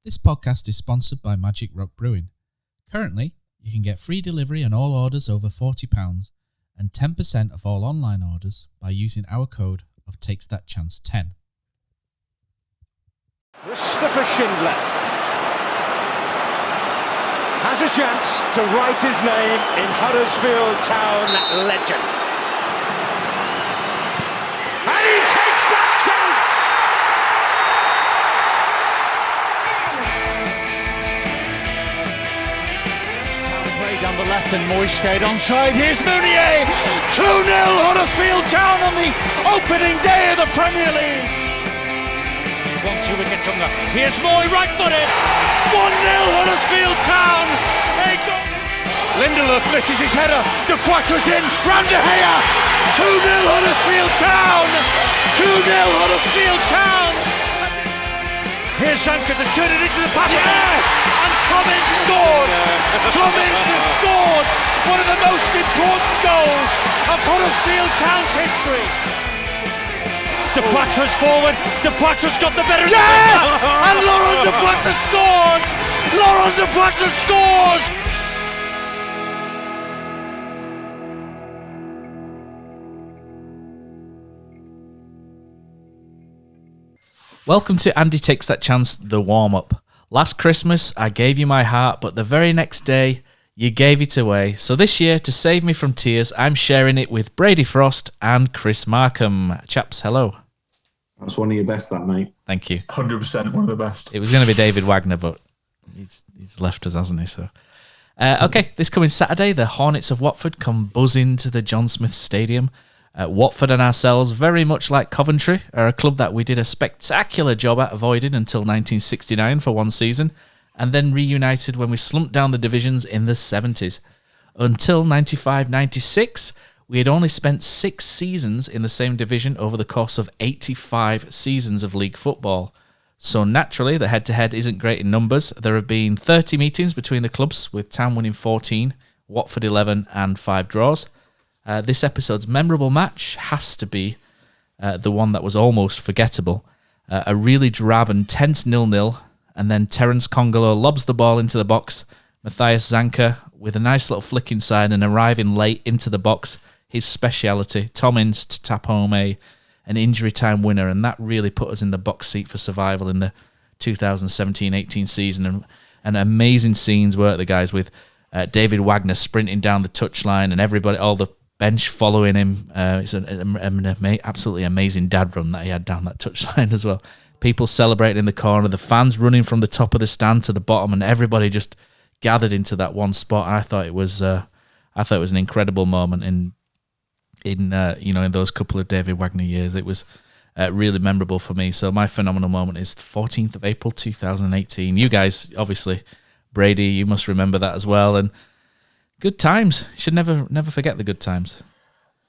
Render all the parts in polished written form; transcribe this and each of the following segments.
This podcast is sponsored by Magic Rock Brewing. Currently, you can get free delivery on all orders over £40 and 10% of all online orders by using our code of TakesThatChance10. Christopher Schindler has a chance to write his name in Huddersfield Town legend. And he takes that chance! Play down the left and Moy stayed onside. Here's Mounier! 2-0 Huddersfield Town on the opening day of the Premier League. 1-2 wicket Tunga. Here's Moy, right-footed. 1-0 Huddersfield Town. Lindelof misses his header. De Quattro's in. Round De Gea. 2-0 Huddersfield Town. 2-0 Huddersfield Town. Here's Zanka to turn it into the pass. Yes! And Tommins scored. Tommins has scored one of the most important goals of Huddersfield Town's history. De Quattro's forward. De Quattro's got the better. Yes! And Laurent De Quattro scores. Laurent De Quattro scores. Welcome to Andy Takes That Chance, the warm-up. Last Christmas, I gave you my heart, but the very next day, you gave it away. So this year, to save me from tears, I'm sharing it with Brady Frost and Chris Markham. Chaps, hello. That's one of your best, that, mate. Thank you. 100% one of the best. It was going to be David Wagner, but he's left us, hasn't he? So, okay, this coming Saturday, the Hornets of Watford come buzzing to the John Smith Stadium. Watford and ourselves, very much like Coventry, are a club that we did a spectacular job at avoiding until 1969 for one season, and then reunited when we slumped down the divisions in the 70s. Until 95-96, we had only spent 6 seasons in the same division over the course of 85 seasons of league football. So naturally, the head-to-head isn't great in numbers. There have been 30 meetings between the clubs, with Town winning 14, Watford 11, and 5 draws. This episode's memorable match has to be the one that was almost forgettable. A really drab and tense 0-0, and then Terence Congolo lobs the ball into the box. Matthias Zanka, with a nice little flick inside and arriving late into the box, his speciality, Tommins to tap home an injury time winner, and that really put us in the box seat for survival in the 2017-18 season. And amazing scenes were the guys with David Wagner sprinting down the touchline and everybody, all the bench following him. It's an absolutely amazing dad run that he had down that touchline as well. People celebrating in the corner, the fans running from the top of the stand to the bottom, and everybody just gathered into that one spot. I thought it was an incredible moment in those couple of David Wagner years. It was really memorable for me. So my phenomenal moment is the 14th of April 2018. You guys, obviously, Brady, you must remember that as well. And good times. You should never forget the good times.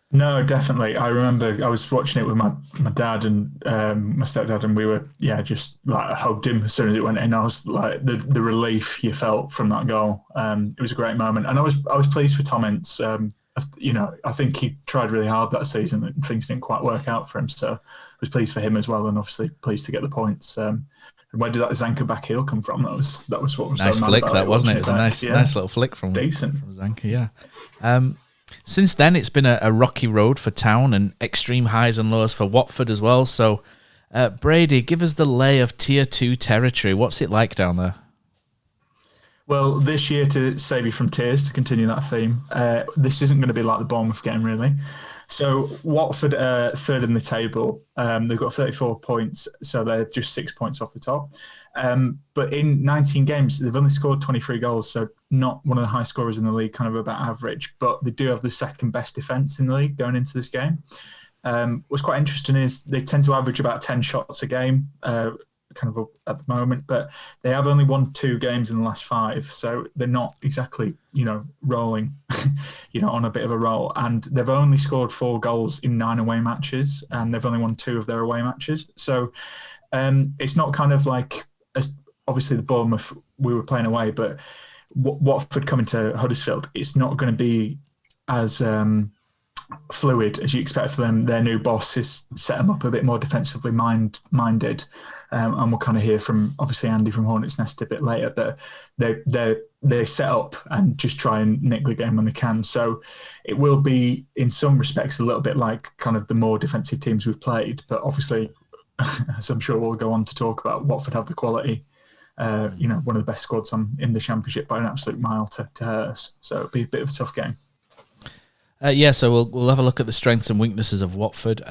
No, definitely. I remember I was watching it with my dad and my stepdad, and we were just like, I hugged him as soon as it went in. I was like, the relief you felt from that goal. It was a great moment, and I was pleased for Tom Ince. I think he tried really hard that season, and things didn't quite work out for him. So I was pleased for him as well, and obviously pleased to get the points. Where did that Zanka back heel come from? That was what was nice so flick. About that wasn't it? It was a nice little flick from Zanka. Yeah. Since then, it's been a rocky road for Town and extreme highs and lows for Watford as well. So, Brady, give us the lay of Tier 2 territory. What's it like down there? Well, this year, to save you from tears, to continue that theme, this isn't going to be like the Bournemouth game, really. So Watford are third in the table. They've got 34 points, so they're just 6 points off the top. But in 19 games, they've only scored 23 goals, so not one of the high scorers in the league, kind of about average. But they do have the second best defence in the league going into this game. What's quite interesting is they tend to average about 10 shots a game, kind of at the moment, but they have only won 2 games in the last 5, so they're not exactly rolling on a bit of a roll, and they've only scored 4 goals in 9 away matches, and they've only won 2 of their away matches. So it's not kind of like, as obviously the Bournemouth we were playing away, but Watford coming to Huddersfield, it's not going to be as fluid as you expect for them. Their new boss has set them up a bit more defensively minded, and we'll kind of hear from obviously Andy from Hornets Nest a bit later that they set up and just try and nick the game when they can. So it will be in some respects a little bit like kind of the more defensive teams we've played, but obviously, as I'm sure we'll go on to talk about, Watford have the quality. One of the best squads in the Championship by an absolute mile to hers. So it'll be a bit of a tough game. So we'll have a look at the strengths and weaknesses of Watford.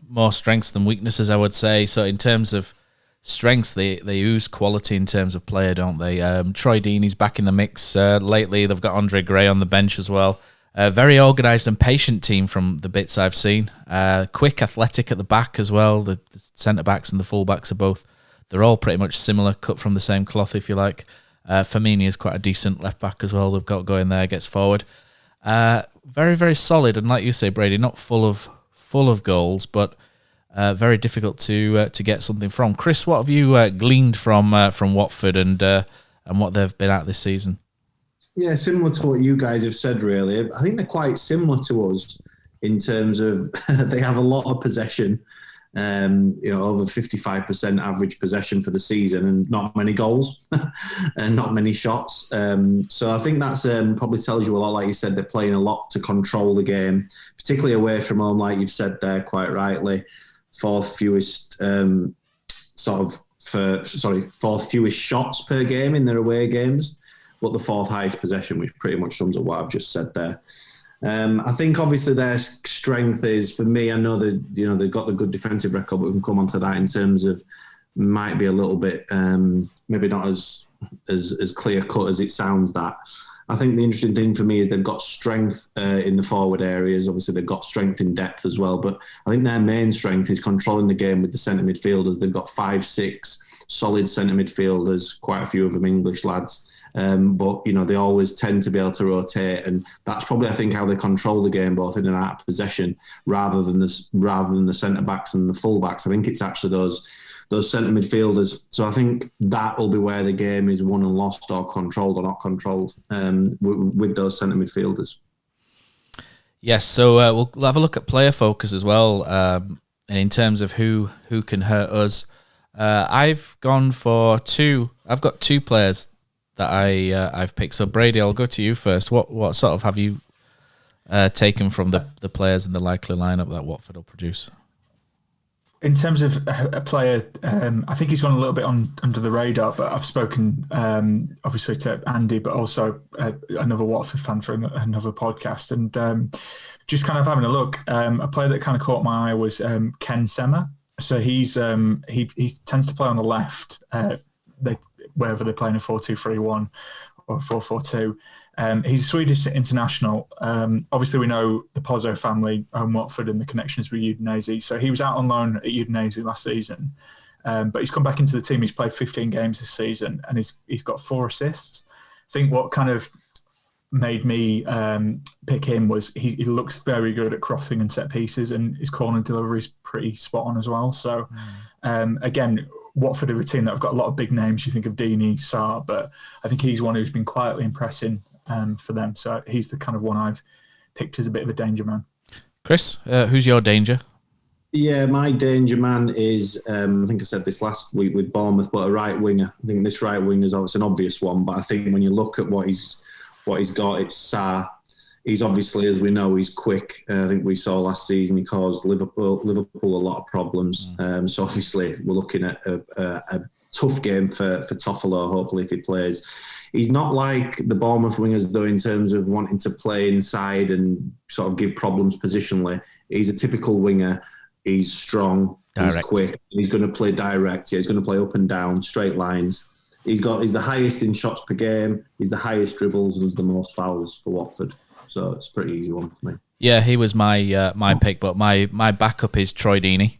More strengths than weaknesses, I would say. So in terms of strengths, they ooze quality in terms of player, don't they? Troy Deeney's back in the mix lately. They've got Andre Gray on the bench as well. Very organised and patient team from the bits I've seen. Quick, athletic at the back as well. The centre-backs and the full-backs are they're all pretty much similar, cut from the same cloth, if you like. Firmini is quite a decent left-back as well. They've got going there, gets forward. Very, very solid, and like you say, Brady, not full of goals, but very difficult to get something from. Chris, what have you gleaned from Watford and what they've been at this season? Yeah, similar to what you guys have said, really. I think they're quite similar to us in terms of they have a lot of possession, over 55% average possession for the season and not many goals and not many shots. So I think that's probably tells you a lot. Like you said, they're playing a lot to control the game, particularly away from home, like you've said there quite rightly. Fourth fewest shots per game in their away games, but the fourth highest possession, which pretty much sums up what I've just said there. I think obviously their strength is, for me, I know that they've got the good defensive record, but we can come on to that in terms of might be a little bit maybe not as clear cut as it sounds. That I think the interesting thing for me is they've got strength in the forward areas. Obviously they've got strength in depth as well, but I think their main strength is controlling the game with the centre midfielders. They've got 5-6 solid centre midfielders, quite a few of them English lads. But they always tend to be able to rotate, and that's probably, I think, how they control the game, both in and out of possession, rather than the centre backs and the full backs. I think it's actually those centre midfielders. So I think that will be where the game is won and lost, or controlled or not controlled, with those centre midfielders. Yes, so we'll have a look at player focus as well, and in terms of who can hurt us. I've gone for two. I've got two players that I've picked. So Brady, I'll go to you first. What sort of have you taken from the players in the likely lineup that Watford will produce? In terms of a player, I think he's gone a little bit under the radar, but I've spoken obviously to Andy, but also another Watford fan for another podcast, and just kind of having a look. A player that kind of caught my eye was Ken Semmer. So he tends to play on the left. Wherever they're playing a 4-2-3-1 or 4-4-2. He's a Swedish international. Obviously, we know the Pozzo family own Watford and the connections with Udinese. So he was out on loan at Udinese last season, but he's come back into the team. He's played 15 games this season, and he's got 4 assists. I think what kind of made me pick him was he looks very good at crossing and set pieces, and his corner delivery is pretty spot on as well. So again, Watford are a team that have got a lot of big names. You think of Deeney, Sarr, but I think he's one who's been quietly impressing for them. So he's the kind of one I've picked as a bit of a danger man. Chris, who's your danger? Yeah, my danger man is, I think I said this last week with Bournemouth, but a right winger. I think this right winger is obviously an obvious one, but I think when you look at what he's got, it's Sarr. He's obviously, as we know, he's quick. I think we saw last season he caused Liverpool a lot of problems. So obviously we're looking at a tough game for Toffolo, hopefully, if he plays. He's not like the Bournemouth wingers, though, in terms of wanting to play inside and sort of give problems positionally. He's a typical winger. He's strong, direct. He's quick, he's going to play direct. Yeah, he's going to play up and down, straight lines. He's the highest in shots per game. He's the highest dribbles, and he's the most fouls for Watford. So it's a pretty easy one for me. Yeah, he was my pick, but my backup is Troy Deeney.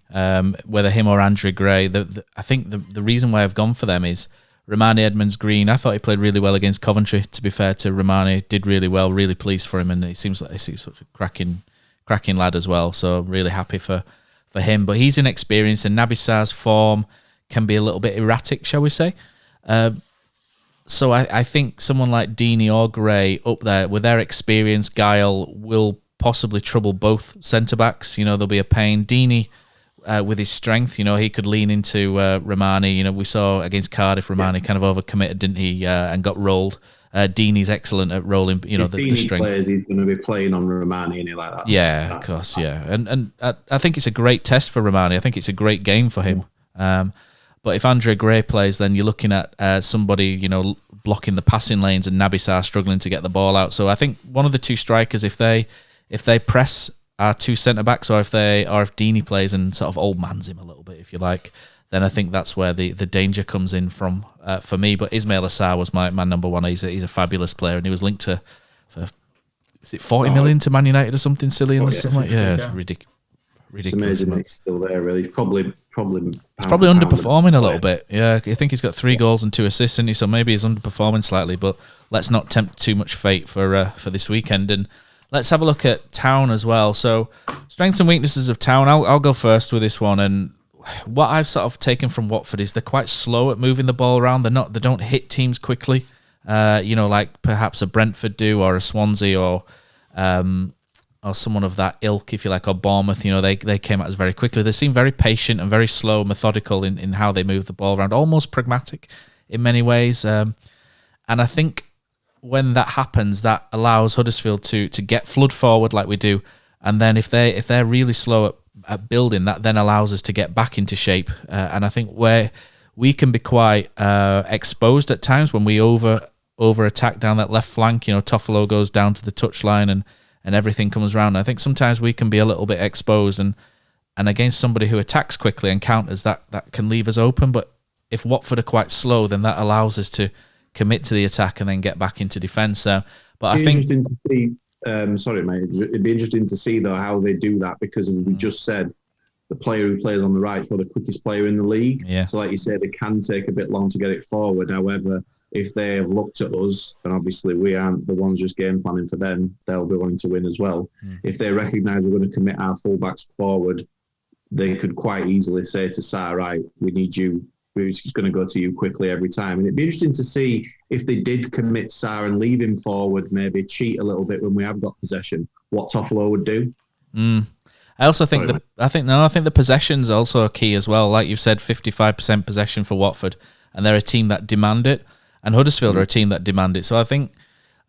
Whether him or Andre Gray, I think the reason why I've gone for them is Romani Edmonds-Green. I thought he played really well against Coventry. To be fair to Romani, did really well. Really pleased for him, and he seems like he's such a cracking lad as well. So really happy for him. But he's inexperienced, and Naby Sarr's form can be a little bit erratic, shall we say? So I think someone like Deeney or Gray up there with their experience, guile, will possibly trouble both centre-backs. There'll be a pain. Deeney, with his strength, he could lean into Romani. We saw against Cardiff, Romani kind of overcommitted, didn't he, and got rolled. Deeney's excellent at rolling, the strength. Plays, he's going to be playing on Romani, and like that. Yeah, of course, yeah. And I think it's a great test for Romani. I think it's a great game for him. But if Andre Gray plays, then you're looking at somebody, blocking the passing lanes, and Nabisar struggling to get the ball out. So I think one of the two strikers, if they press our two centre backs, or if Deeney plays and sort of old man's him a little bit, if you like, then I think that's where the danger comes in from for me. But Ismail Assar was my number one. He's a fabulous player, and he was linked for is it 40 million to Man United or something silly in the summer? Yeah, it's ridiculous. It's amazing he's still there. Really, he's probably underperforming a little bit. Yeah, I think he's got 3 goals and 2 assists, isn't he? So maybe he's underperforming slightly. But let's not tempt too much fate for this weekend. And let's have a look at Town as well. So strengths and weaknesses of Town. I'll go first with this one. And what I've sort of taken from Watford is they're quite slow at moving the ball around. They don't hit teams quickly. Like perhaps a Brentford do, or a Swansea, or someone of that ilk, if you like, or Bournemouth. They came at us very quickly. They seem very patient and very slow, methodical in how they move the ball around, almost pragmatic in many ways. And I think when that happens, that allows Huddersfield to get flood forward like we do. And then if they're really slow at building, that then allows us to get back into shape. And I think where we can be quite exposed at times when we over attack down that left flank. Toffolo goes down to the touchline and everything comes around. I think sometimes we can be a little bit exposed, and against somebody who attacks quickly and counters, that can leave us open. But if Watford are quite slow, then that allows us to commit to the attack and then get back into defence. But I think interesting to see. Sorry, mate. It'd be interesting to see though how they do that, because we just said the player who plays on the right is the quickest player in the league. Yeah. So, like you say, they can take a bit long to get it forward. However, if they have looked at us, and obviously we aren't the ones just game planning for them, they'll be wanting to win as well. If they recognise we're going to commit our fullbacks forward, they could quite easily say to Sarr, right, we need you. We're just going to go to you quickly every time. And it'd be interesting to see if they did commit Sarr and leave him forward, maybe cheat a little bit when we have got possession, what Toffolo would do. I also think I think the possession's also a key as well. Like you've said, 55% possession for Watford, and they're a team that demand it, and Huddersfield are a team that demand it. So I think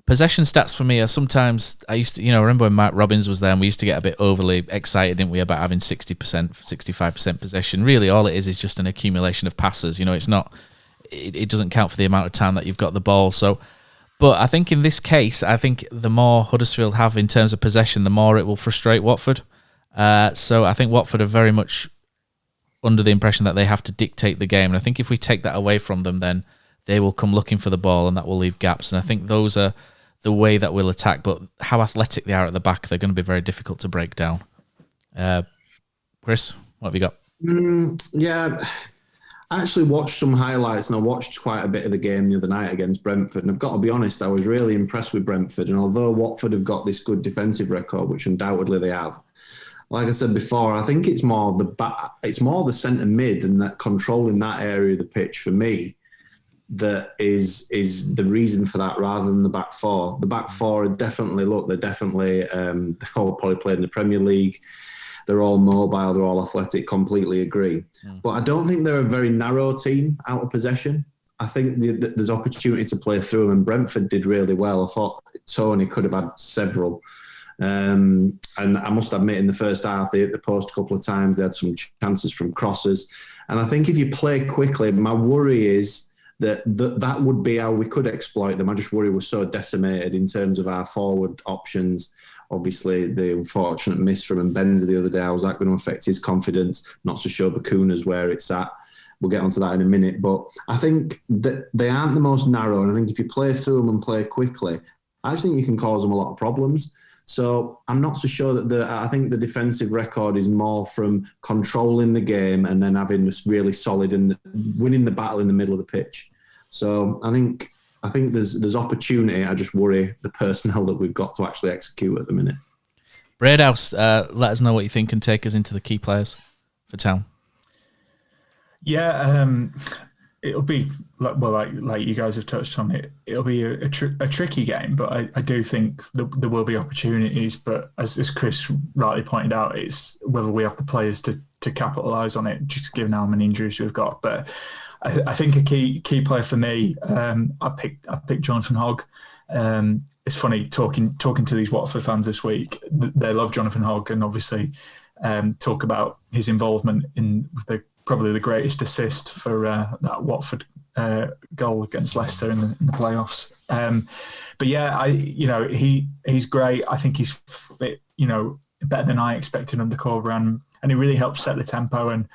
possession stats for me are sometimes, I used to, remember when Matt Robbins was there and we used to get a bit overly excited, didn't we, about having 60%, 65% possession. Really, all it is just an accumulation of passes. It's not, it doesn't count for the amount of time that you've got the ball. So, but I think in this case, I think the more Huddersfield have in terms of possession, the more it will frustrate Watford. So I think Watford are very much under the impression that they have to dictate the game. And I think if we take that away from them, then they will come looking for the ball and that will leave gaps. And I think those are the way that we'll attack. But how athletic they are at the back, they're going to be very difficult to break down. Chris, what have you got? Yeah, I actually watched some highlights, and I watched quite a bit of the game the other night against Brentford. And I've got to be honest, I was really impressed with Brentford. And although Watford have got this good defensive record, which undoubtedly they have, like I said before, I think it's more the centre mid and that controlling that area of the pitch for me that is the reason for that, rather than the back four. The back four they're definitely they've all probably played in the Premier League. They're all mobile, they're all athletic, completely agree. But I don't think they're a very narrow team out of possession. I think there's opportunity to play through them, and Brentford did really well. I thought Tony could have had several. And I must admit, in the first half, they hit the post a couple of times. They had some chances from crosses. And I think if you play quickly, my worry is that would be how we could exploit them. I just worry we're so decimated in terms of our forward options. Obviously, the unfortunate miss from Mbenza the other day, how was that going to affect his confidence? Not so sure Bakuna's where it's at. We'll get onto that in a minute. But I think that they aren't the most narrow. And I think if you play through them and play quickly, I think you can cause them a lot of problems. So I'm not so sure that I think the defensive record is more from controlling the game and then having this really solid and winning the battle in the middle of the pitch. So I think there's opportunity. I just worry the personnel that we've got to actually execute at the minute. Braidhouse, let us know what you think and take us into the key players for Town. Yeah, it'll be like you guys have touched on it. It'll be a tricky game, but I do think there will be opportunities. But as Chris rightly pointed out, it's whether we have the players to capitalise on it, just given how many injuries we've got. But I think a key player for me, I picked Jonathan Hogg. It's funny talking to these Watford fans this week. They love Jonathan Hogg, and obviously talk about his involvement in probably the greatest assist for that Watford goal against Leicester in the playoffs. But yeah, he's great. I think he's fit, better than I expected under Corberan, and he really helps set the tempo. And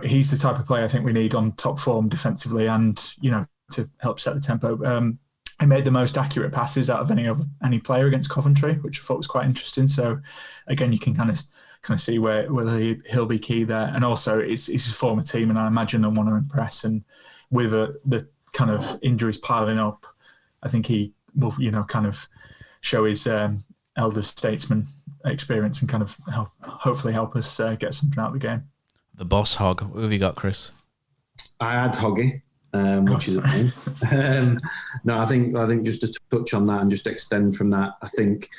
he's the type of player I think we need on top form defensively, and to help set the tempo. He made the most accurate passes out of any player against Coventry, which I thought was quite interesting. So again, you can kind of see whether he'll be key there. And also, it's his former team, and I imagine they'll want to impress. And with the kind of injuries piling up, I think he will, kind of show his elder statesman experience and kind of hopefully help us get something out of the game. The boss Hog. What have you got, Chris? I had Hoggy. Which is no, I think just to touch on that and just extend from that, I think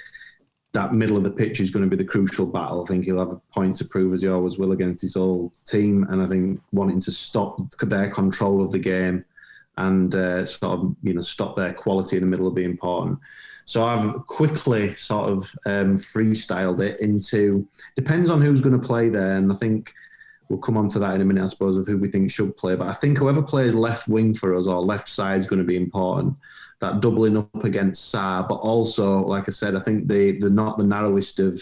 that middle of the pitch is going to be the crucial battle. I think he'll have a point to prove, as he always will, against his old team, and I think wanting to stop their control of the game and stop their quality in the middle will be important. So I've quickly sort of freestyled it into, depends on who's going to play there, and I think we'll come on to that in a minute, I suppose, of who we think should play. But I think whoever plays left wing for us or left side is going to be important. That doubling up against Sarr, but also, like I said, I think they're not the narrowest of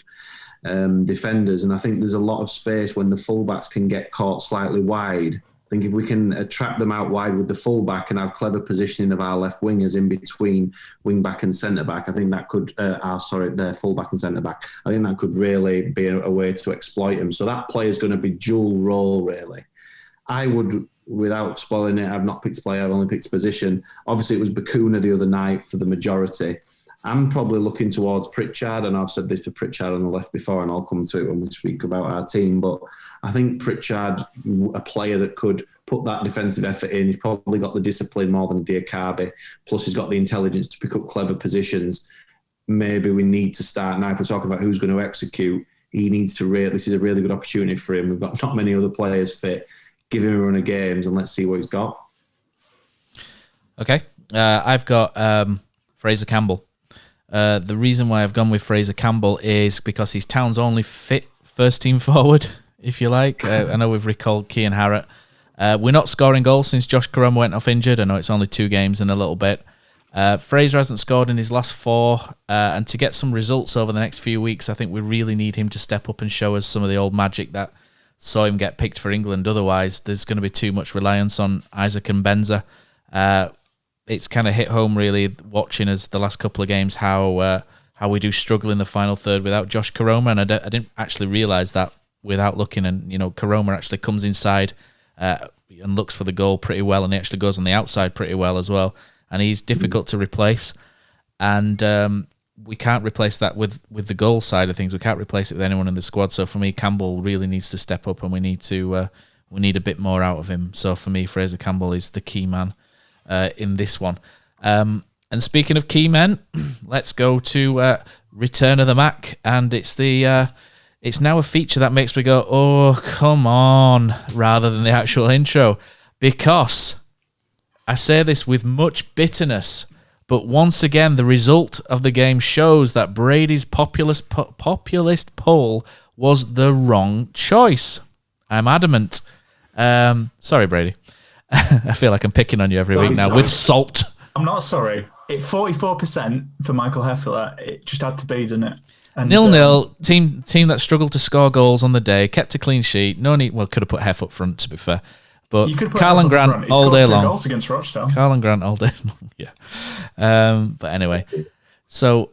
defenders, and I think there's a lot of space when the fullbacks can get caught slightly wide. I think if we can trap them out wide with the fullback and have clever positioning of our left wingers in between wing back and centre back, I think that could, their fullback and centre back, I think that could really be a way to exploit them. So that play is going to be dual role, really. I would, without spoiling it, I've not picked a player, I've only picked a position. Obviously, it was Bakuna the other night for the majority. I'm probably looking towards Pritchard, and I've said this for Pritchard on the left before, and I'll come to it when we speak about our team. But I think Pritchard, a player that could put that defensive effort in, he's probably got the discipline more than Diakabi, plus he's got the intelligence to pick up clever positions. Maybe we need to start now, if we're talking about who's going to execute, he needs to this is a really good opportunity for him. We've got not many other players fit. Give him a run of games and let's see what he's got. Okay. I've got Fraser Campbell. The reason why I've gone with Fraser Campbell is because he's Town's only fit first team forward, if you like. I know we've recalled Kean Harrott. We're not scoring goals since Josh Caroma went off injured. I know it's only 2 games in a little bit. Fraser hasn't scored in his last 4, and to get some results over the next few weeks, I think we really need him to step up and show us some of the old magic that saw him get picked for England. Otherwise, there's going to be too much reliance on Isaac and Benza. It's kind of hit home, really, watching us the last couple of games, how we do struggle in the final third without Josh Caroma, and I didn't actually realise that without looking. And Caroma actually comes inside and looks for the goal pretty well, and he actually goes on the outside pretty well as well. And he's difficult to replace, and we can't replace that with the goal side of things. We can't replace it with anyone in the squad. So for me, Campbell really needs to step up, and we need a bit more out of him. So for me, Fraser Campbell is the key man in this one. And speaking of key men, let's go to Return of the Mac, and it's now a feature that makes me go, oh, come on, rather than the actual intro, because I say this with much bitterness, but once again, the result of the game shows that Brady's populist poll was the wrong choice. I'm adamant. Sorry, Brady. I feel like I'm picking on you every week now with salt. I'm not sorry. 44% for Michael Heffler. It just had to be, didn't it? 0-0. Team that struggled to score goals on the day, kept a clean sheet. No need. Well, could have put Heff up front, to be fair. But Carl and Grant all day long. Goals against Rochdale. Carl and Grant all day long. Yeah. But anyway, so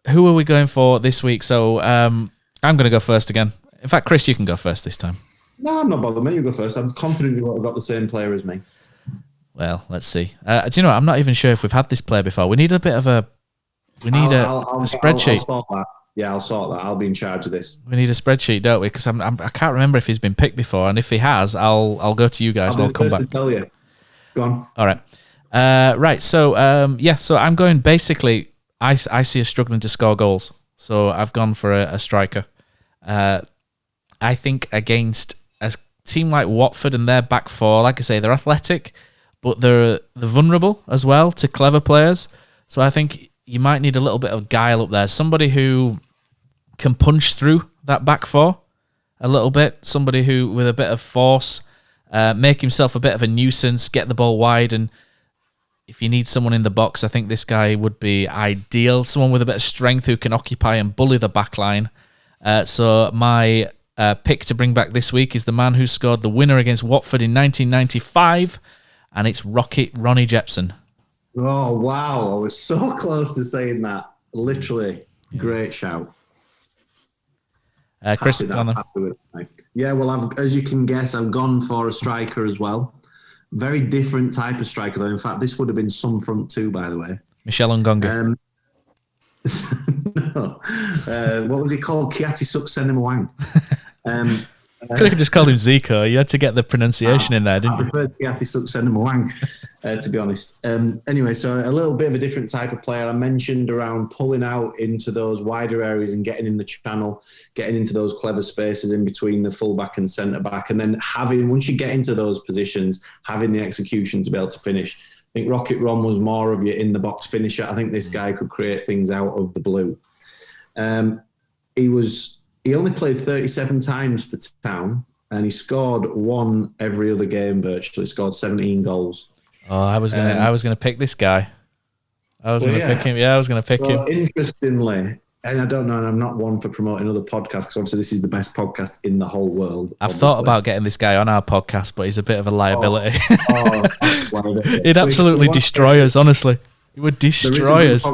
who are we going for this week? So I'm going to go first again. In fact, Chris, you can go first this time. No, I'm not bothered, mate. You go first. I'm confident you've got the same player as me. Well, let's see. Do you know what? I'm not even sure if we've had this player before. We need a bit of a... We need a spreadsheet. I'll sort that. Yeah, I'll sort that. I'll be in charge of this. We need a spreadsheet, don't we? Because I can't remember if he's been picked before, and if he has, I'll go to you guys and I'll come back. To tell you. Go on. All right. Right. So, so I'm going basically, I see us struggling to score goals. So I've gone for a striker. I think against a team like Watford and their back four, like I say, they're athletic, but they're vulnerable as well to clever players. So I think you might need a little bit of guile up there. Somebody who can punch through that back four a little bit. Somebody who, with a bit of force, make himself a bit of a nuisance, get the ball wide. And if you need someone in the box, I think this guy would be ideal. Someone with a bit of strength who can occupy and bully the back line. So my pick to bring back this week is the man who scored the winner against Watford in 1995, and it's Rocket Ronnie Jepson. Oh, wow. I was so close to saying that. Literally. Great shout. Chris, yeah, well, as you can guess, I've gone for a striker as well. Very different type of striker, though. In fact, this would have been some front two, by the way. Michel Ngonga. No. What would he call Kiati Suksena Mwang? Could have just called him Zico. You had to get the pronunciation in there, didn't you? I preferred Kiati Suksena Mwang, to be honest. Anyway, so a little bit of a different type of player. I mentioned around pulling out into those wider areas and getting in the channel, getting into those clever spaces in between the fullback and centre-back, and then once you get into those positions, having the execution to be able to finish. I think Rocket Ron was more of your in-the-box finisher. I think this guy could create things out of the blue. He only played 37 times for Town, and he scored one every other game virtually. Scored 17 goals. Oh, I was gonna pick this guy. I was gonna pick him. Yeah, I was gonna pick him. Interestingly, and I don't know, and I'm not one for promoting other podcasts because obviously this is the best podcast in the whole world. I've thought about getting this guy on our podcast, but he's a bit of a liability. He'd absolutely destroy us. Honestly, he would destroy us.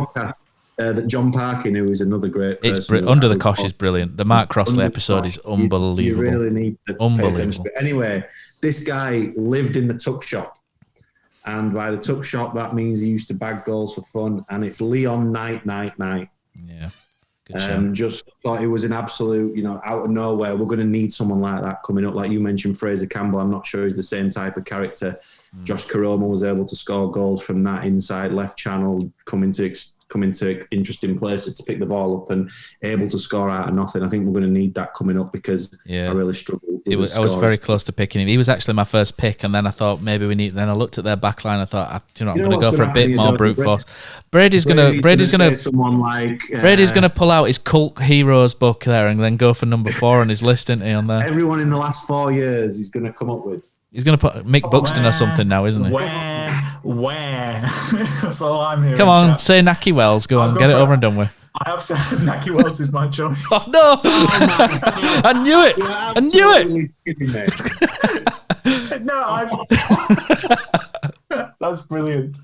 That John Parkin, who is another great person. It's Under the Cosh is brilliant. The Mark Crossley episode is unbelievable. You really need to pay attention. Anyway, this guy lived in the tuck shop. And by the tuck shop, that means he used to bag goals for fun. And it's Leon Knight. Yeah. Good show. Just thought it was an absolute, out of nowhere. We're going to need someone like that coming up. Like you mentioned, Fraser Campbell. I'm not sure he's the same type of character. Josh Karoma was able to score goals from that inside left channel, come into interesting places to pick the ball up and able to score out of nothing. I think we're going to need that coming up because I really struggled. I was very close to picking him. He was actually my first pick, and then I thought maybe we need. Then I looked at their backline. I thought, I'm going to go for a bit more brute force. Brady's going to pull out his cult heroes book there and then go for number 4 on his list, isn't he? On there, everyone in the last 4 years, he's going to come up with. He's going to put Mick Buxton or something now, isn't he? Where? That's all I'm hearing. Come on, say Naki Wells. Go on, get it over and done with. I have said Naki Wells is my choice. Oh, no! I knew it! I knew it! No, that's brilliant.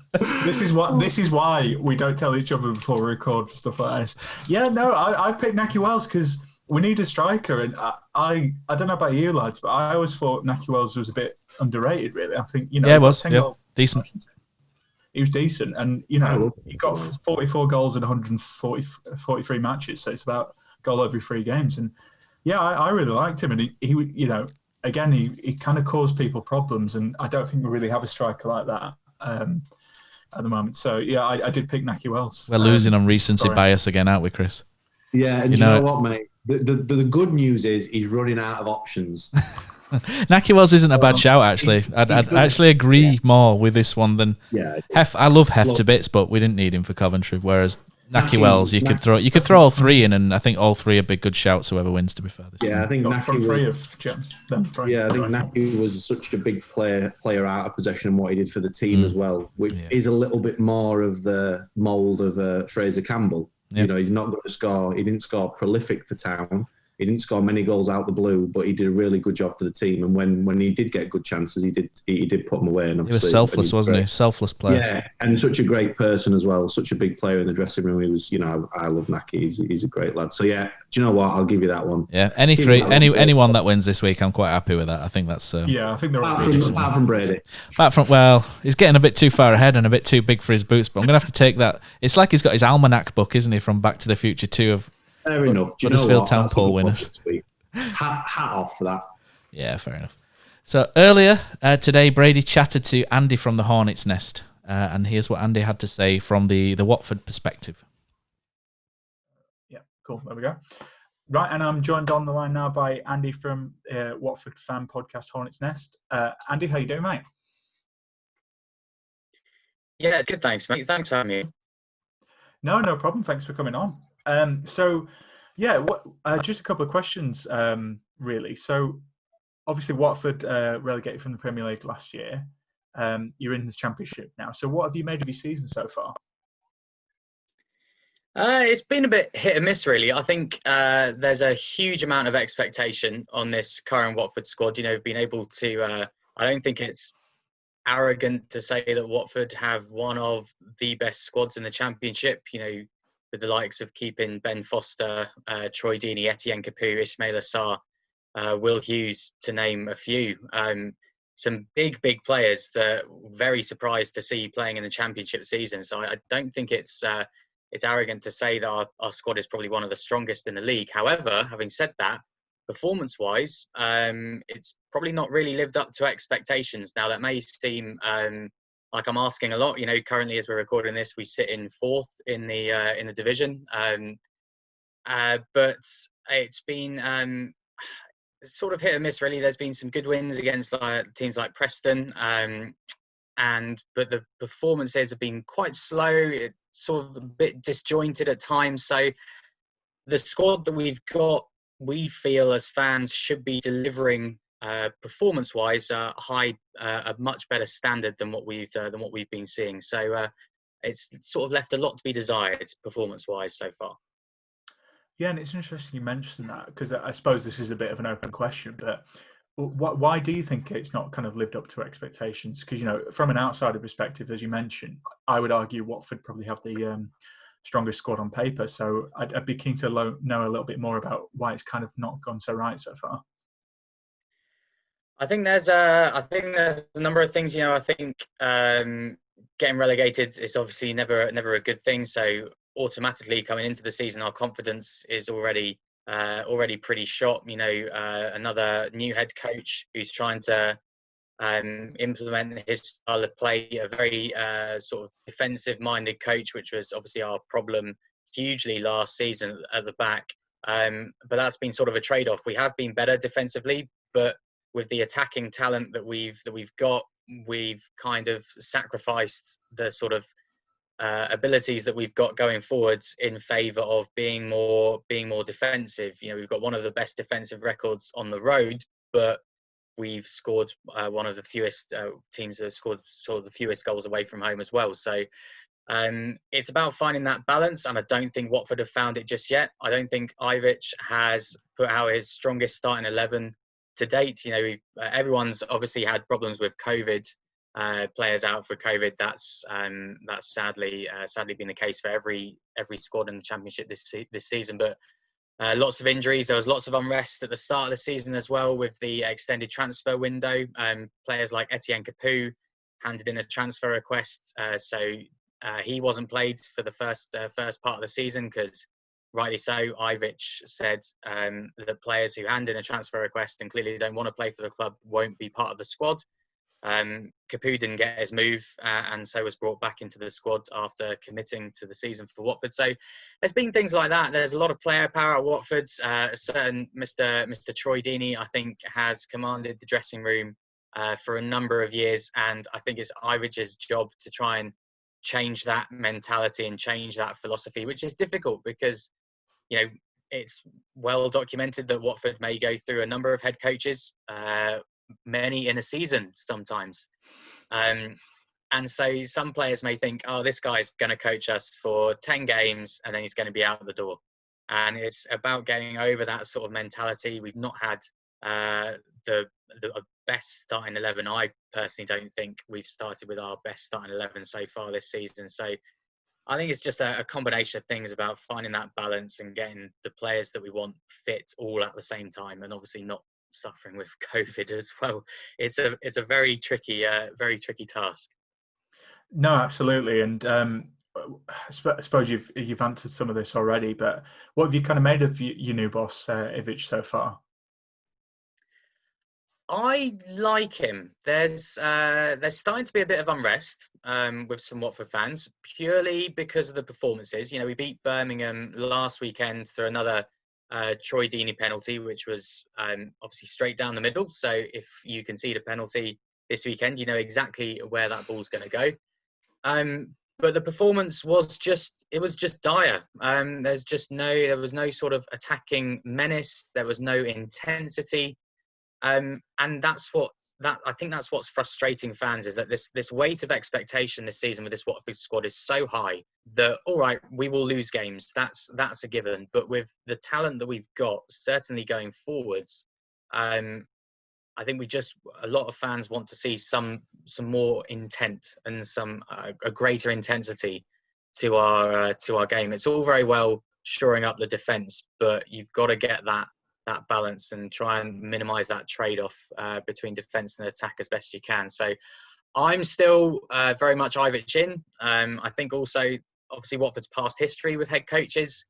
This is why we don't tell each other before we record for stuff like this. Yeah, no, I picked Naki Wells because we need a striker, and I don't know about you lads, but I always thought Naki Wells was a bit underrated, really. I think, yeah, it was. Yeah, decent. He was decent, and he got 44 goals in 143 matches, so it's about a goal every 3 games. And yeah, I really liked him, and he again, he kind of caused people problems, and I don't think we really have a striker like that at the moment. So yeah, I did pick Naki Wells. We're losing on recency bias again, aren't we, Chris? Yeah, and you know what, mate? The good news is he's running out of options. Naki Wells isn't a bad shout, actually. I'd actually agree more with this one than Hef. I love Hef to bits, but we didn't need him for Coventry. Whereas Naki Wells, you could throw all 3 in, and I think all 3 are big good shouts. Whoever wins, to be fair. I think Naki was such a big player out of possession, and what he did for the team as well, which is a little bit more of the mould of Fraser Campbell. Yep. He's not going to score. He didn't score prolific for Town. He didn't score many goals out the blue, but he did a really good job for the team. And when he did get good chances, he did put them away. And he was selfless, wasn't he? Selfless player. Yeah, and such a great person as well. Such a big player in the dressing room. He was, I love Naki. He's a great lad. So yeah, do you know what? I'll give you that one. Yeah, anyone that wins this week, I'm quite happy with that. I think that's. I think they're apart from Brady. He's getting a bit too far ahead and a bit too big for his boots. But I'm gonna have to take that. It's like he's got his almanac book, isn't he, from Back to the Future 2 of. Fair enough. Huddersfield Town poll winners. Hat off for that. Yeah, fair enough. So earlier today, Brady chatted to Andy from the Hornets Nest, and here's what Andy had to say from the Watford perspective. Yeah, cool. There we go. Right, and I'm joined on the line now by Andy from Watford fan podcast Hornets Nest. Andy, how you doing, mate? Yeah, good. Thanks, mate. Thanks for having me. No problem. Thanks for coming on. Just a couple of questions, really. So, obviously, Watford relegated from the Premier League last year. You're in the Championship now. So, what have you made of your season so far? It's been a bit hit and miss, really. I think there's a huge amount of expectation on this current Watford squad. Been able to. I don't think it's arrogant to say that Watford have one of the best squads in the Championship. With the likes of keeping Ben Foster, Troy Deeney, Etienne Capoue, Ismail Assar, Will Hughes, to name a few. Some big players that very surprised to see playing in the Championship season. So I don't think it's arrogant to say that our squad is probably one of the strongest in the league. However, having said that, performance-wise, it's probably not really lived up to expectations. Now, that may seem like I'm asking a lot. Currently, as we're recording this, we sit in fourth in the division. But it's been sort of hit and miss, really. There's been some good wins against teams like Preston, but the performances have been quite slow. It's sort of a bit disjointed at times. So the squad that we've got, we feel as fans, should be delivering performance-wise a much better standard than what we've been seeing. So it's sort of left a lot to be desired performance-wise so far. Yeah, and it's interesting you mentioned that, because I suppose this is a bit of an open question, but why do you think it's not kind of lived up to expectations? Because, from an outsider perspective, as you mentioned, I would argue Watford probably have the strongest squad on paper. So I'd be keen to know a little bit more about why it's kind of not gone so right so far. I think there's a number of things. I think getting relegated is obviously never a good thing. So automatically coming into the season, our confidence is already pretty shot. Another new head coach who's trying to implement his style of play, a very sort of defensive-minded coach, which was obviously our problem hugely last season at the back. But that's been sort of a trade-off. We have been better defensively, but with the attacking talent that we've got, we've kind of sacrificed the sort of abilities that we've got going forwards in favour of being more defensive. We've got one of the best defensive records on the road, but we've scored one of the fewest teams that have scored sort of the fewest goals away from home as well. So it's about finding that balance, and I don't think Watford have found it just yet. I don't think Ivic has put out his strongest starting 11 to date. Everyone's obviously had problems with COVID, players out for COVID. That's sadly been the case for every squad in the Championship this season. But lots of injuries. There was lots of unrest at the start of the season as well with the extended transfer window. Players like Etienne Capoue handed in a transfer request, so he wasn't played for the first part of the season because, rightly so, Ivic said that players who hand in a transfer request and clearly don't want to play for the club won't be part of the squad. Capoue didn't get his move and so was brought back into the squad after committing to the season for Watford. So there's been things like that. There's a lot of player power at Watford. A certain Mr. Troy Deeney, I think, has commanded the dressing room for a number of years, and I think it's Ivic's job to try and change that mentality and change that philosophy, which is difficult because it's well documented that Watford may go through a number of head coaches, many in a season sometimes. And so some players may think, oh, this guy's going to coach us for 10 games and then he's going to be out the door. And it's about getting over that sort of mentality. We've not had the best starting 11. I personally don't think we've started with our best starting 11 so far this season. So I think it's just a combination of things about finding that balance and getting the players that we want fit all at the same time, and obviously not suffering with COVID as well. It's a very tricky task. No, absolutely. And I suppose you've answered some of this already, but what have you kind of made of your new boss, Ivic, so far? I like him. There's starting to be a bit of unrest with some Watford fans, purely because of the performances. We beat Birmingham last weekend through another Troy Deeney penalty, which was obviously straight down the middle. So if you concede a penalty this weekend, you know exactly where that ball's going to go. But the performance was just dire. There was no sort of attacking menace. There was no intensity. And I think that's what's frustrating fans, is that this weight of expectation this season with this Watford squad is so high that, all right, we will lose games. That's a given. But with the talent that we've got, certainly going forwards, I think a lot of fans want to see some more intent and a greater intensity to our game. It's all very well shoring up the defence, but you've got to get that balance and try and minimise that trade-off between defence and attack as best you can. So I'm still very much Ivic in. I think also, obviously, Watford's past history with head coaches.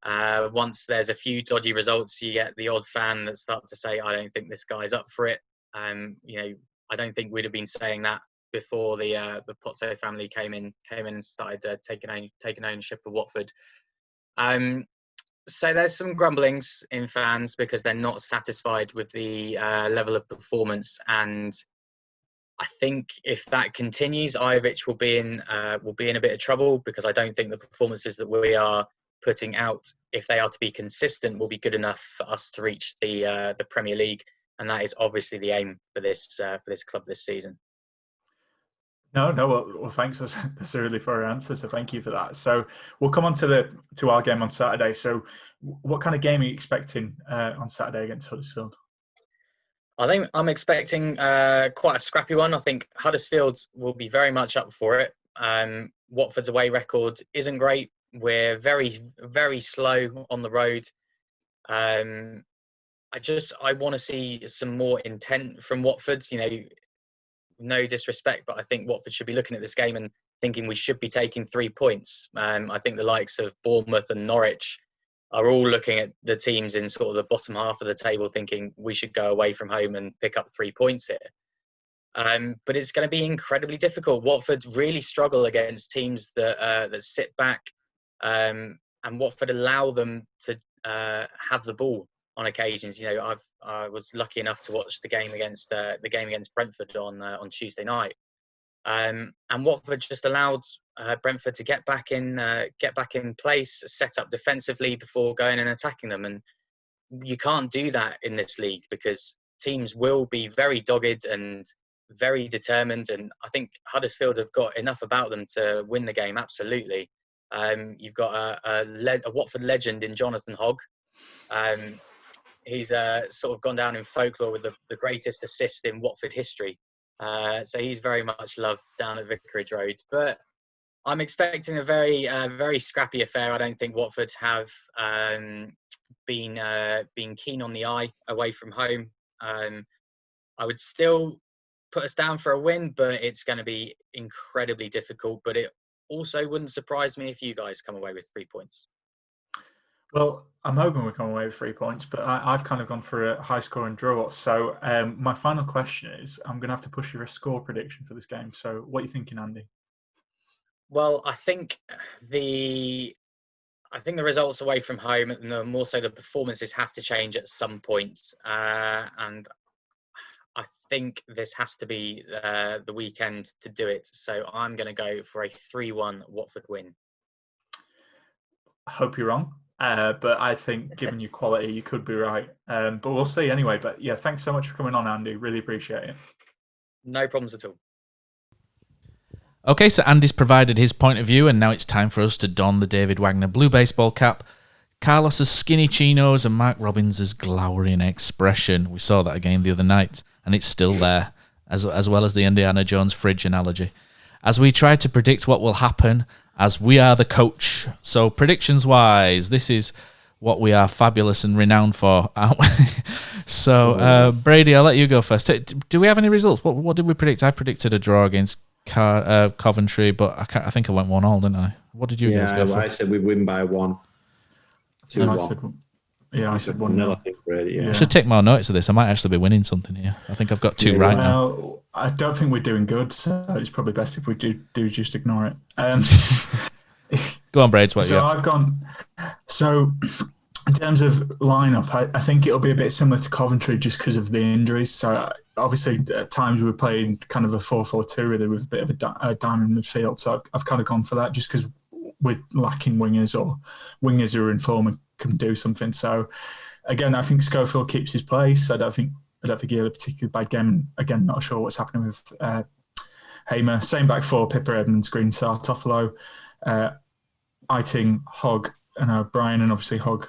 Once there's a few dodgy results, you get the odd fan that start to say, I don't think this guy's up for it. I don't think we'd have been saying that before the Pozzo family came in and started taking ownership of Watford. So there's some grumblings in fans because they're not satisfied with the level of performance, and I think if that continues, Ivic will be in a bit of trouble, because I don't think the performances that we are putting out, if they are to be consistent, will be good enough for us to reach the Premier League, and that is obviously the aim for this club this season. No. Well, thanks. That's a really thorough answer. So thank you for that. So we'll come on to our game on Saturday. So what kind of game are you expecting on Saturday against Huddersfield? I think I'm expecting quite a scrappy one. I think Huddersfield will be very much up for it. Watford's away record isn't great. We're very, very slow on the road. I want to see some more intent from Watford. No disrespect, but I think Watford should be looking at this game and thinking we should be taking 3 points. I think the likes of Bournemouth and Norwich are all looking at the teams in sort of the bottom half of the table thinking we should go away from home and pick up 3 points here. But it's going to be incredibly difficult. Watford really struggle against teams that sit back, and Watford allow them to have the ball on occasions. I was lucky enough to watch the game against Brentford on Tuesday night, and Watford just allowed Brentford to get back in place, set up defensively before going and attacking them. And you can't do that in this league, because teams will be very dogged and very determined. And I think Huddersfield have got enough about them to win the game. Absolutely. You've got a Watford legend in Jonathan Hogg. He's sort of gone down in folklore with the greatest assist in Watford history. So he's very much loved down at Vicarage Road. But I'm expecting a very, very scrappy affair. I don't think Watford have been keen on the eye away from home. I would still put us down for a win, but it's going to be incredibly difficult. But it also wouldn't surprise me if you guys come away with 3 points. Well, I'm hoping we come away with 3 points, but I've kind of gone for a high-scoring draw. So my final question is, I'm going to have to push you a score prediction for this game. So what are you thinking, Andy? Well, I think the results away from home, and more so the performances, have to change at some point. And I think this has to be the weekend to do it. So I'm going to go for a 3-1 Watford win. I hope you're wrong. But I think, given your quality, you could be right. But we'll see anyway. But yeah, thanks so much for coming on, Andy. Really appreciate it. No problems at all. Okay, so Andy's provided his point of view, and now it's time for us to don the David Wagner blue baseball cap, Carlos's skinny chinos, and Mark Robbins' glowering expression. We saw that again the other night, and it's still there, as well as the Indiana Jones fridge analogy. As we try to predict what will happen, as we are the coach. So predictions-wise, this is what we are fabulous and renowned for, aren't we? So, Brady, I'll let you go first. Do we have any results? What did we predict? I predicted a draw against Coventry, but I think I went 1-1, didn't I? What did you guys go for? I said we win by 1. 2-1. Yeah, I said 1-0. I think, Brady. Yeah. I should take more notice of this. I might actually be winning something here. I think I've got two right now. Well, I don't think we're doing good, so it's probably best if we do just ignore it. Go on, Braids. What So you got? I've gone. So in terms of lineup, I think it'll be a bit similar to Coventry just because of the injuries. So obviously at times we were playing kind of a 4-4-2 really with a bit of a diamond midfield. So I've kind of gone for that just because we're lacking wingers or wingers who are in form and can do something. So again, I think Schofield keeps his place. I don't think he had a particularly bad game. Again, not sure what's happening with Hamer. Same back four: Pippa, Edmonds, Greenstar, Toffolo, Eiting, Hogg, and O'Brien, and obviously Hogg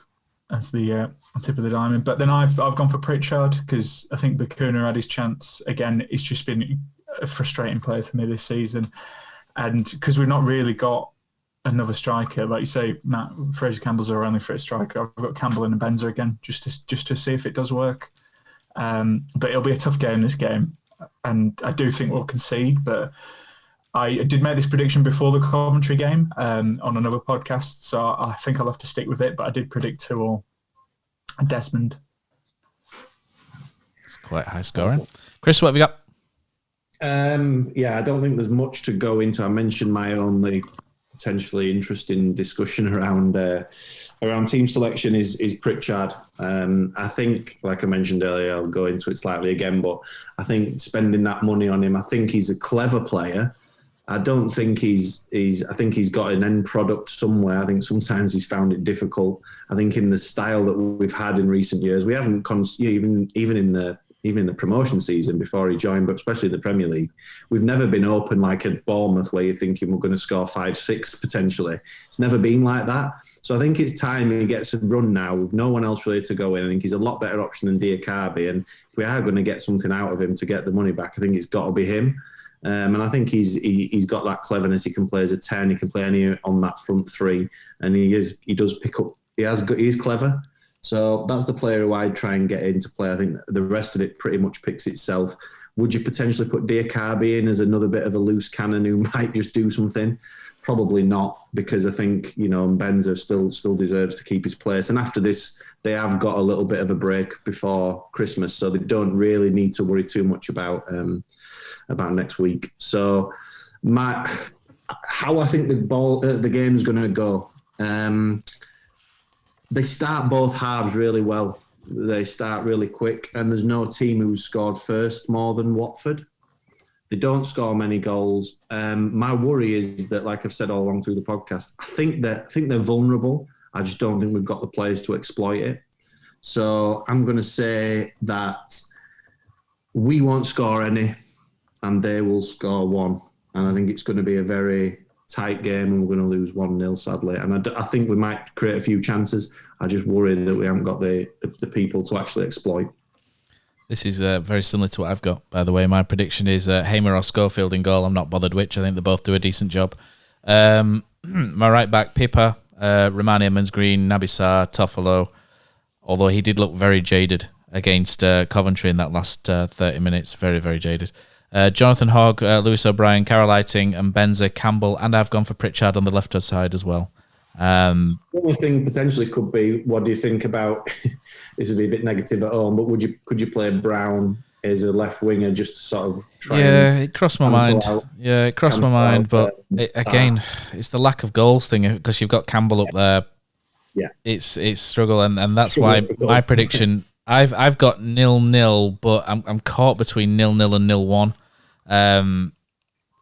as the on tip of the diamond. But then I've gone for Pritchard because I think Bacuna had his chance. Again, it's just been a frustrating player for me this season, and because we've not really got another striker, like you say, Matt, Fraser Campbell's our only fit striker. I've got Campbell and Benza again just to see if it does work. But it'll be a tough game, this game, and I do think we'll concede. But I did make this prediction before the Coventry game on another podcast, so I think I'll have to stick with it. But I did predict 2-2. Desmond. It's quite high scoring. Chris, what have you got? Yeah, I don't think there's much to go into. I mentioned my only potentially interesting discussion around team selection is Pritchard. I think, like I mentioned earlier, I'll go into it slightly again, but I think spending that money on him, I think he's a clever player. I don't think I think he's got an end product somewhere. I think sometimes he's found it difficult. I think in the style that we've had in recent years, we haven't even in the promotion season before he joined, but especially in the Premier League, we've never been open like at Bournemouth where you're thinking we're going to score 5-6 potentially. It's never been like that. So I think it's time he gets a run now with no one else really to go in. I think he's a lot better option than Diakabi, and if we are going to get something out of him to get the money back, I think it's got to be him. And I think he's got that cleverness. He can play as a 10. He can play any on that front three, and he does pick up. He's clever. So that's the player who I'd try and get into play. I think the rest of it pretty much picks itself. Would you potentially put Diakabi in as another bit of a loose cannon who might just do something? Probably not, because I think Benza still deserves to keep his place. And after this, they have got a little bit of a break before Christmas, so they don't really need to worry too much about next week. So, how I think the game's going to go. They start both halves really well. They start really quick, and there's no team who's scored first more than Watford. They don't score many goals. My worry is that, like I've said all along through the podcast, I think they're vulnerable. I just don't think we've got the players to exploit it. So I'm going to say that we won't score any, and they will score one. And I think it's going to be a very tight game, and we're going to lose 1-0, sadly. And I think we might create a few chances. I just worry that we haven't got the people to actually exploit. This is very similar to what I've got, by the way. My prediction is Hamer or Schofield in goal. I'm not bothered which. I think they both do a decent job. My right back, Pippa, Romani Edmonds Green, Naby Sarr, Toffolo, although he did look very jaded against Coventry in that last 30 minutes. Very, very jaded. Jonathan Hogg, Lewis O'Brien, Carol Eiting, and Benza Campbell, and I've gone for Pritchard on the left-hand side as well. The only thing potentially could be, what do you think about, this would be a bit negative at home, but could you play Brown as a left winger just to sort of try it crossed my mind. Yeah, it crossed my mind, but it's the lack of goals thing, because you've got Campbell up there. Yeah. It's struggle, and that's why my prediction, I've got 0-0, but I'm caught between 0-0 and 0-1.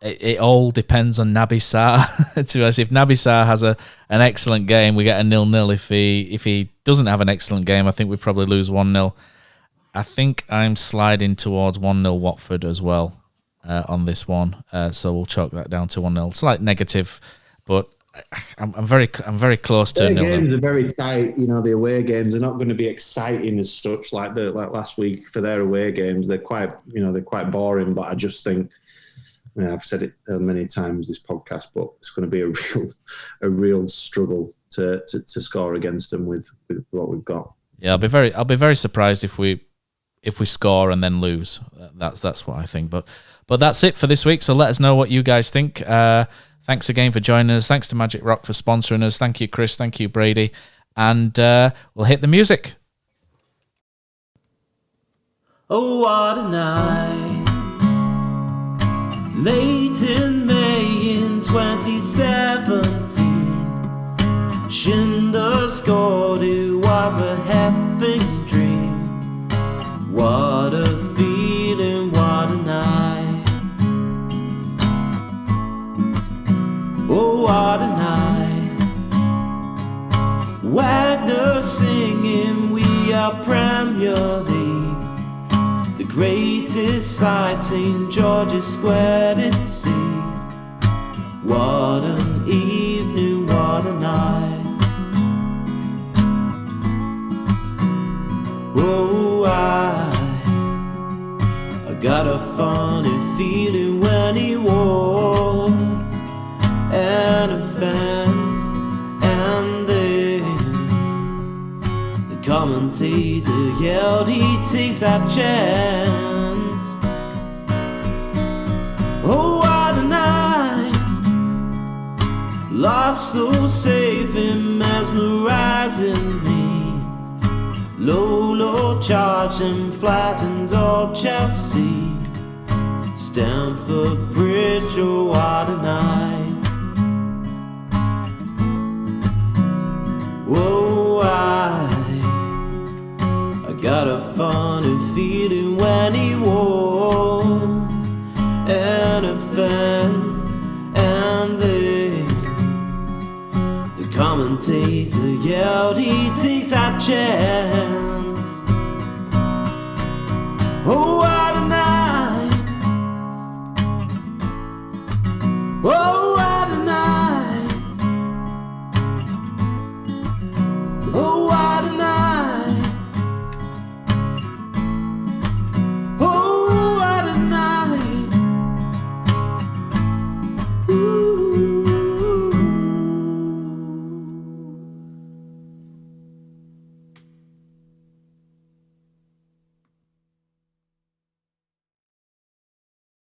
It all depends on Naby Sarr. To us, if Naby Sarr has an excellent game, we get a 0-0. If he doesn't have an excellent game, I think we probably lose 1-0. I think I'm sliding towards 1-0 Watford as well on this one. So we'll chalk that down to 1-0. Slight negative, but I'm very close to 0-0. Games are very tight. The away games are not going to be exciting as such. Like last week for their away games, they're quite boring. But I just think. I've said it many times this podcast, but it's going to be a real struggle to score against them with what we've got. Yeah, I'll be very surprised if we score and then lose. That's what I think. But that's it for this week. So let us know what you guys think. Thanks again for joining us. Thanks to Magic Rock for sponsoring us. Thank you, Chris. Thank you, Brady. and we'll hit the music. Oh, what a night. Late in May in 2017, Schindler scored, it was a heaven dream. What a feeling, what a night. Oh, what a night. Wagner singing, we are Premier League. The greatest sight St. George's Square did see. What an evening, what a night. Oh, I got a funny feeling when he walks and a fence, and then the commentator yelled he takes that chance. Oh, what a night. Lost so safe and mesmerizing me. Low charge and flattened all Chelsea. Stamford Bridge, oh what a night. Whoa, I got a funny feeling when he walks and a fence, and then the commentator yelled he takes that chance. Oh, what a night. Oh,